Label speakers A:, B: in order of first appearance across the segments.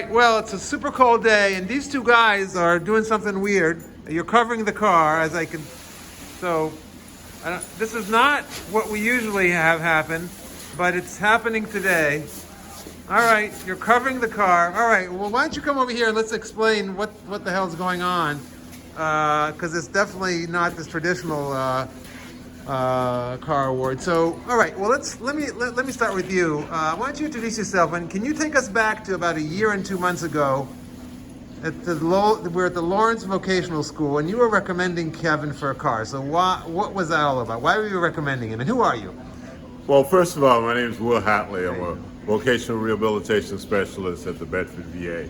A: right, well, it's a super cold day, and these two guys are doing something weird. You're covering the car, as I can. So, this is not what we usually have happen, but it's happening today. All right, you're covering the car. All right, well, why don't you come over here and let's explain what the hell's going on? Because it's definitely not this traditional car award. So, all right. Well, let me start with you. Why don't you introduce yourself, and can you take us back to about a year and 2 months ago? We're at the Lawrence Vocational School, and you were recommending Kevin for a car. So, what was that all about? Why were you recommending him, and who are you?
B: Well, first of all, my name is Will Hatley. I'm a vocational rehabilitation specialist at the Bedford VA.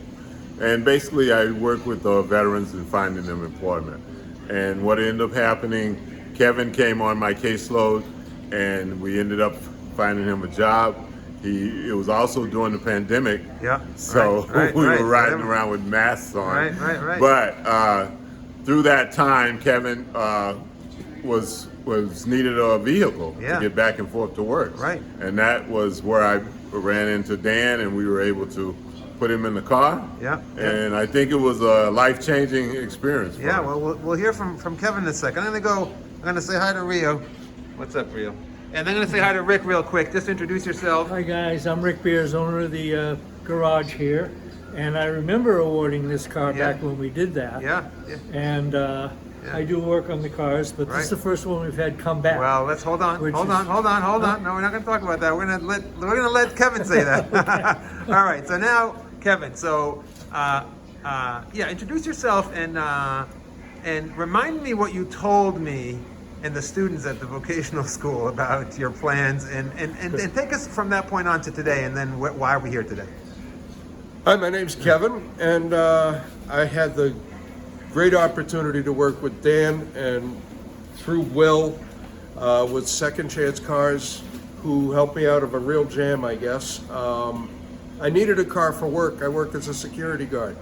B: And basically, I work with veterans and finding them employment. And what ended up happening, Kevin came on my caseload, and we ended up finding him a job. It was also during the pandemic,
A: Yeah.
B: so we were riding around with masks on.
A: Right.
B: But through that time, Kevin was needed a vehicle to get back and forth to work.
A: Right.
B: And that was where I ran into Dan, and we were able to put him in the car.
A: Yeah.
B: And I think it was a life-changing experience for
A: Yeah.
B: him.
A: Well, we'll hear from Kevin in a second. I'm gonna say hi to Rio. What's up, Rio? And I'm gonna say hi to Rick real quick. Just introduce yourself.
C: Hi guys, I'm Rick Beers, owner of the garage here, and I remember awarding this car back when we did that.
A: Yeah.
C: And I do work on the cars, but this is the first one we've had come back.
A: Well, let's hold on. No, we're not going to talk about that. We're gonna let Kevin say that. All right. So now, Kevin. So, introduce yourself and remind me what you told me and the students at the vocational school about your plans, and take us from that point on to today, and then why are we here today?
D: Hi, my name's Kevin, and I had the great opportunity to work with Dan and through Will with Second Chance Cars, who helped me out of a real jam, I guess. I needed a car for work. I work as a security guard,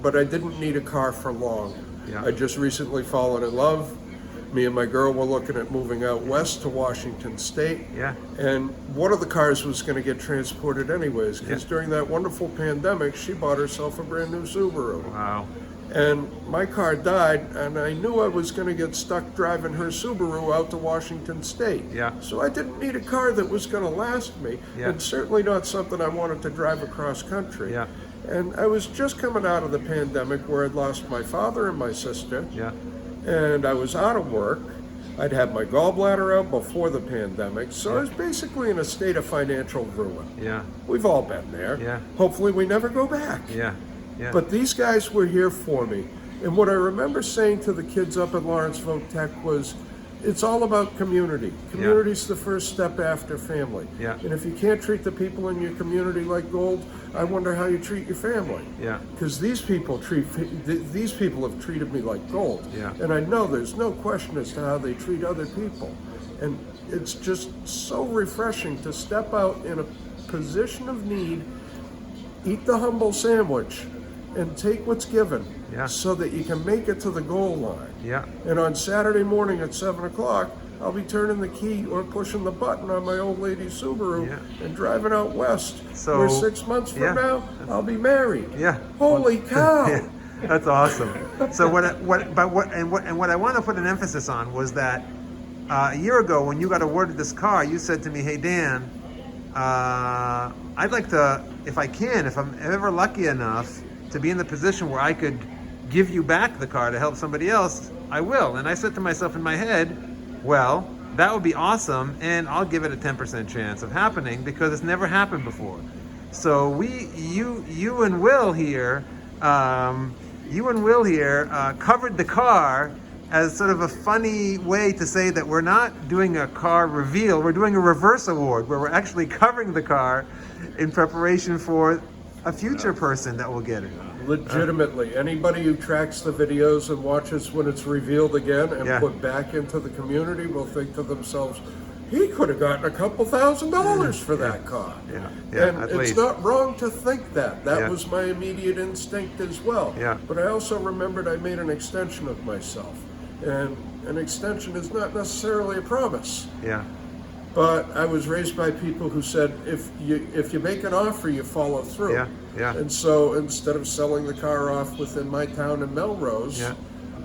D: but I didn't need a car for long.
A: Yeah.
D: I just recently fallen in love. Me and my girl were looking at moving out west to Washington State.
A: Yeah.
D: And one of the cars was going to get transported anyways, because during that wonderful pandemic, she bought herself a brand new Subaru.
A: Wow.
D: And my car died, and I knew I was going to get stuck driving her Subaru out to Washington State.
A: Yeah.
D: So I didn't need a car that was going to last me, and certainly not something I wanted to drive across country.
A: Yeah.
D: And I was just coming out of the pandemic where I'd lost my father and my sister.
A: Yeah.
D: And I was out of work. I'd had my gallbladder out before the pandemic, so I was basically in a state of financial ruin.
A: Yeah.
D: We've all been there.
A: Yeah.
D: Hopefully we never go back.
A: Yeah. Yeah.
D: But these guys were here for me. And what I remember saying to the kids up at Lawrence Votech was, it's all about community. Community's the first step after family.
A: Yeah.
D: And if you can't treat the people in your community like gold, I wonder how you treat your family.
A: Yeah.
D: Because these people have treated me like gold.
A: Yeah.
D: And I know there's no question as to how they treat other people. And it's just so refreshing to step out in a position of need, eat the humble sandwich, and take what's given, so that you can make it to the goal line.
A: Yeah.
D: And on Saturday morning at 7 o'clock, I'll be turning the key or pushing the button on my old lady Subaru and driving out west.
A: So,
D: where 6 months from now, I'll be married.
A: Yeah.
D: Holy cow!
A: Yeah, that's awesome. So what I want to put an emphasis on was that a year ago when you got awarded this car, you said to me, "Hey Dan, I'd like to, if I'm ever lucky enough to be in the position where I could give you back the car to help somebody else, I will." And I said to myself in my head, well, that would be awesome, and I'll give it a 10% chance of happening because it's never happened before. So you and Will here covered the car as sort of a funny way to say that we're not doing a car reveal, we're doing a reverse award where we're actually covering the car in preparation for a future person that will get it.
D: Legitimately, anybody who tracks the videos and watches when it's revealed again and put back into the community will think to themselves, he could have gotten a couple $1,000s for that car. And it's not wrong to think that. That was my immediate instinct as well. But I also remembered I made an extension of myself. And an extension is not necessarily a promise. But I was raised by people who said, if you make an offer, you follow through.
A: Yeah, yeah.
D: And so instead of selling the car off within my town in Melrose,
A: Yeah.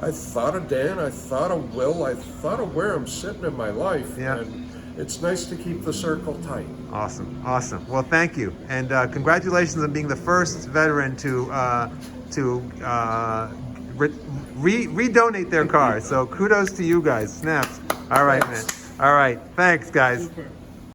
D: I thought of Dan, I thought of Will, I thought of where I'm sitting in my life.
A: Yeah.
D: And it's nice to keep the circle tight.
A: Awesome, awesome. Well, thank you, and congratulations on being the first veteran to redonate their car. So kudos to you guys. Snaps. All right,
D: Thanks.
A: man. All right. Thanks, guys.
C: Super.